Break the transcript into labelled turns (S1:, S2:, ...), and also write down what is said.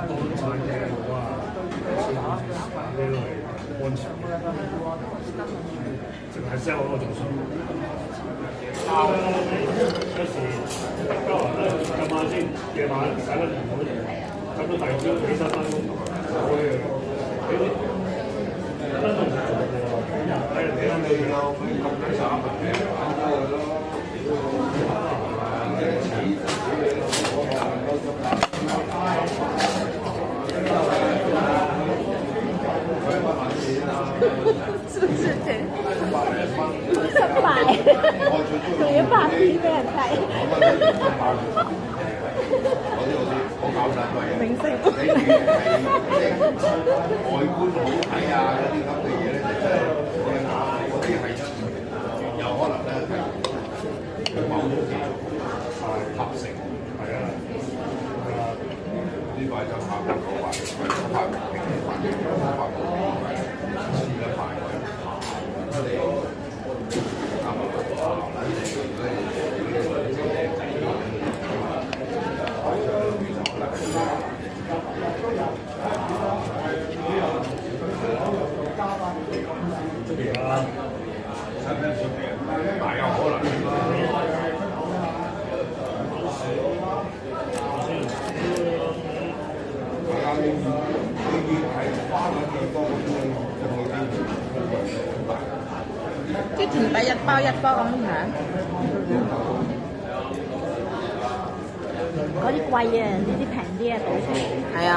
S1: 當餐嘅話，呢度係安全嘅，淨係 sell 嗰個仲爽。有時交還咧，今晚先，夜晚洗得唔好，咁到第二朝起身翻工，我哋俾啲真係唔做喎，睇人哋啱嘅嘢咯，咁睇曬
S2: 是不是挺失敗？仲要拍片俾人睇，明星。
S3: 外觀好睇啊嗰啲咁嘅嘢咧，嗰啲係有可能咧係某種技術合成，係啊，呢個係就拍唔到話，拍唔平拍唔到似嘅排位，大有可能。
S2: 之前第一包一包咁樣，嗰啲貴啊，呢啲平啲啊，倒出嚟。係啊。